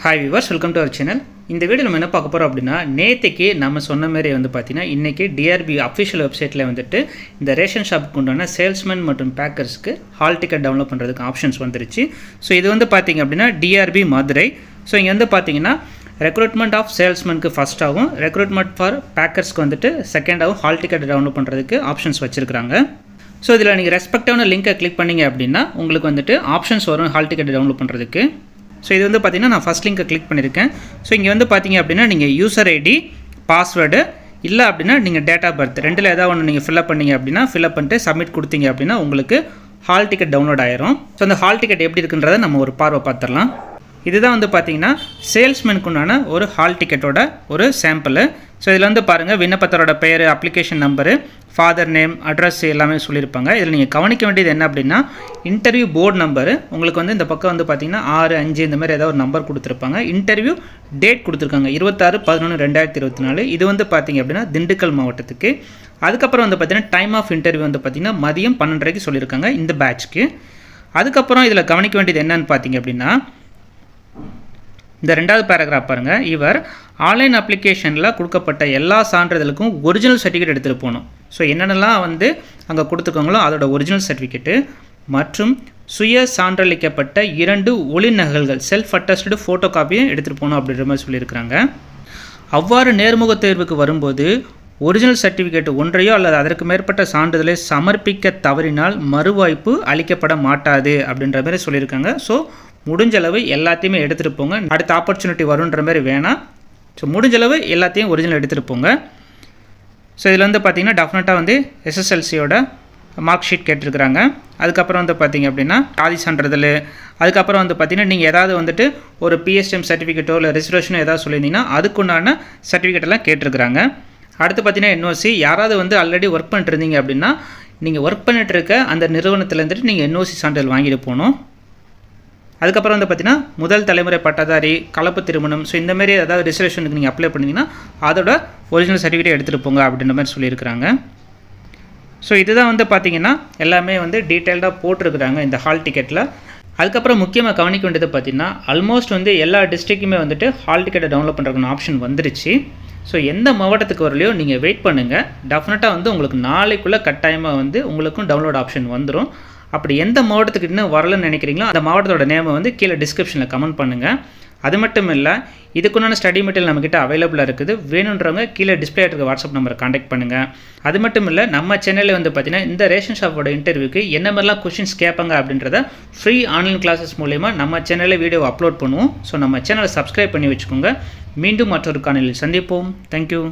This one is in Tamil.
Hi viewers, welcome to our channel. இந்த வீடியோல நம்ம என்ன பார்க்க போறோம் அப்படினா நேத்திக்கு நம்ம சொன்ன மாதிரி வந்து பாத்தீங்கன்னா இன்னைக்கு DRB official websiteல வந்துட்டு இந்த ரேஷன் ஷாப்புக்கு உண்டான சேல்ஸ்மேன் மற்றும் பேக்கர்ஸ்க்கு ஹால் டிக்கெட் டவுன்லோட் பண்றதுக்கு ஆப்ஷன்ஸ் வந்துருச்சு. சோ இது வந்து பாத்தீங்க அப்படினா DRB மதுரை. சோ இங்க வந்து பாத்தீங்கன்னா ரெக்ரூட்மென்ட் ஆஃப் சேல்ஸ்மேனுக்கு ஃபர்ஸ்ட் ஆகும், ரெக்ரூட்மென்ட் ஃபார் பேக்கர்ஸ்க்கு வந்துட்டு செகண்ட் ஆகும் ஹால் டிக்கெட் டவுன்லோட் பண்றதுக்கு ஆப்ஷன்ஸ் வச்சிருக்காங்க. சோ இதுல நீங்க ரெஸ்பெக்டிவான லிங்கை கிளிக் பண்ணீங்க அப்படினா உங்களுக்கு வந்துட்டு ஆப்ஷன்ஸ் வரும் ஹால் டிக்கெட் டவுன்லோட் பண்றதுக்கு. So இது வந்து பாத்தீங்கன்னா நான் ஃபர்ஸ்ட் லிங்கை கிளிக் பண்ணிருக்கேன். சோ இங்க வந்து பாத்தீங்க அப்படினா நீங்க யூசர் ஐடி, பாஸ்வேர்ட் இல்ல அப்படினா நீங்க டேட் ஆஃப் பர்த் ரெண்டுல ஏதாவது ஒன்னு நீங்க ஃபில் அப் பண்ணீங்க அப்படினா ஃபில் அப் பண்ணிட்டு சப்மிட் கொடுத்தீங்க அப்படினா உங்களுக்கு ஹால் டிக்கெட் டவுன்லோட் ஆயிரும். சோ அந்த ஹால் டிக்கெட் எப்படி இருக்குன்றதை நம்ம ஒரு பார்வை பார்த்தறலாம். இதுதான் வந்து பாத்தீங்கன்னா சேல்ஸ்மேனுக்கு உண்டான ஒரு ஹால் டிக்கெட்டோட ஒரு சாம்பிள். சோ இதல வந்து பாருங்க விண்ணப்பத்தரோட பெயர், application number, father name, address எல்லாமே சொல்லிருப்பாங்க. இதல நீங்க கவனிக்க வேண்டியது என்ன அப்படினா இன்டர்வியூ போர்டு நம்பர் உங்களுக்கு வந்து இந்த பக்கம் வந்து பாத்தீங்கன்னா 6 5 இந்த மாதிரி ஏதாவது ஒரு நம்பர் கொடுத்திருப்பாங்க. இன்டர்வியூ டேட் கொடுத்திருக்காங்க 26/11/2024. இது வந்து பாத்தீங்க அப்படினா திண்டுக்கல் மாவட்டத்துக்கு. அதுக்கு அப்புறம் வந்து பாத்தீங்கன்னா டைம் ஆஃப் இன்டர்வியூ வந்து பாத்தீங்கன்னா மதியம் 12:30க்கு சொல்லிருக்காங்க இந்த பேட்ச்க்கு. அதுக்கு அப்புறம் இதல கவனிக்க வேண்டியது என்னன்னு பாத்தீங்க அப்படினா இந்த இரண்டாவது பேராகிராஃப் பாருங்க. இவர் ஆன்லைன் அப்ளிகேஷன்ல கொடுக்கப்பட்ட எல்லா சான்றிதழுக்கும் ஒரிஜினல் சர்டிஃபிகேட் எடுத்துட்டு போணும். சோ என்னென்னலாம் வந்து அங்க கொடுத்துருக்காங்களோ அதோட ஒரிஜினல் சர்டிஃபிகேட் மற்றும் சுய சான்றளிக்கப்பட்ட 2 ஒளி நகல்கள் செல்ஃப் அட்டஸ்டட் போட்டோ காப்பியை எடுத்துட்டு போணும் அப்படின்ற மாதிரி சொல்லியிருக்காங்க. அவ்வாறு நேர்முக தேர்வுக்கு வரும்போது ஒரிஜினல் சர்டிஃபிகேட் ஒன்றையோ அல்லது அதற்கு மேற்பட்ட சான்றிதழை சமர்ப்பிக்க தவறினால் மறுவாய்ப்பு அளிக்கப்பட மாட்டாது அப்படின்ற மாதிரி சொல்லியிருக்காங்க. ஸோ முடிஞ்ச அளவு எல்லாத்தையுமே எடுத்துகிட்டு போங்க, அடுத்த ஆப்பர்ச்சுனிட்டி வருன்ற மாதிரி வேணாம். ஸோ முடிஞ்ச அளவு எல்லாத்தையும் ஒரிஜினல் எடுத்துகிட்டு போங்க. ஸோ இதில் வந்து பார்த்தீங்கன்னா டெஃபினட்டாக வந்து எஸ்எஸ்எல்சியோட மார்க் ஷீட் கேட்டிருக்கிறாங்க. அதுக்கப்புறம் வந்து பார்த்தீங்க அப்படின்னா ஆதி சான்றிதழ், அதுக்கப்புறம் வந்து பார்த்தீங்கன்னா நீங்கள் ஏதாவது வந்துட்டு ஒரு பிஎஸ்டிஎம் சர்டிஃபிகேட்டோ இல்லை ரிசர்வேஷனோ ஏதாவது சொல்லியிருந்தீங்கன்னா அதுக்குண்டான சர்டிஃபிகேட்டெல்லாம் கேட்டிருக்கிறாங்க. அடுத்து பார்த்தீங்கன்னா என்ஓசி, யாராவது வந்து ஆல்ரெடி ஒர்க் பண்ணிட்டு இருந்தீங்க அப்படின்னா நீங்கள் ஒர்க் பண்ணிட்டு இருக்க அந்த நிறுவனத்துலேருந்துட்டு நீங்கள் என்ஓசி சான்றிதழ் வாங்கிட்டு போகணும். அதுக்கப்புறம் வந்து பார்த்தீங்கன்னா முதல் தலைமுறை பட்டதாரி, கலப்பு திருமணம், ஸோ இந்த மாதிரி ஏதாவது ரிசர்வேஷனுக்கு நீங்கள் அப்ளை பண்ணிங்கன்னா அதோட ஒரிஜினல் சர்டிஃபிகேட் எடுத்துகிட்டு போங்க அப்படின்ற மாதிரி சொல்லியிருக்கிறாங்க. ஸோ இதுதான் வந்து பார்த்தீங்கன்னா எல்லாமே வந்து டீட்டெயில்டாக போட்டிருக்கிறாங்க இந்த ஹால் டிக்கெட்டில். அதுக்கப்புறம் முக்கியமாக கவனிக்க வேண்டியது பார்த்தீங்கன்னா ஆல்மோஸ்ட் வந்து எல்லா டிஸ்ட்ரிக்ட்டுமே வந்துட்டு ஹால் டிக்கெட்டை டவுன்லோட் பண்ணுறதுக்கு ஆப்ஷன் வந்துருச்சு. ஸோ எந்த மாவட்டத்துக்கு வரலையோ நீங்கள் வெயிட் பண்ணுங்கள், டெஃபினட்டாக வந்து உங்களுக்கு நாளைக்குள்ளே கட்டாயமாக வந்து உங்களுக்கும் டவுன்லோட் ஆப்ஷன் வந்துடும். அப்படி எந்த மாவட்டத்துக்கு இன்னும் வரலன்னு நினைக்கிறீங்களோ அந்த மாவட்டத்தோட நேமை வந்து கீழே டிஸ்கிரிப்ஷனில் கமெண்ட் பண்ணுங்கள். அது மட்டும் இல்லை இதுக்குண்டான ஸ்டடி மெட்டீரியல் நம்மக்கிட்ட அவைலபிளாக இருக்குது. வேணுன்றவங்க கீழே டிஸ்பிளே இருக்க வாட்ஸ்அப் நம்பரை காண்டாக்ட் பண்ணுங்கள். அது மட்டும் இல்லை நம்ம சேனலில் வந்து பார்த்தீங்கன்னா இந்த ரேஷன் ஷாப்போட இன்டர்வியூக்கு என்ன மாதிரிலாம் கொஷின்ஸ் கேட்பாங்க அப்படின்றத ஃப்ரீ ஆன்லைன் கிளாஸஸ் மூலமா நம்ம சேனலில் வீடியோ அப்லோட் பண்ணுவோம். ஸோ நம்ம சேனலை சப்ஸ்கிரைப் பண்ணி வச்சுக்கோங்க. மீண்டும் மற்றொரு காணொளியில் சந்திப்போம். தேங்க்யூ.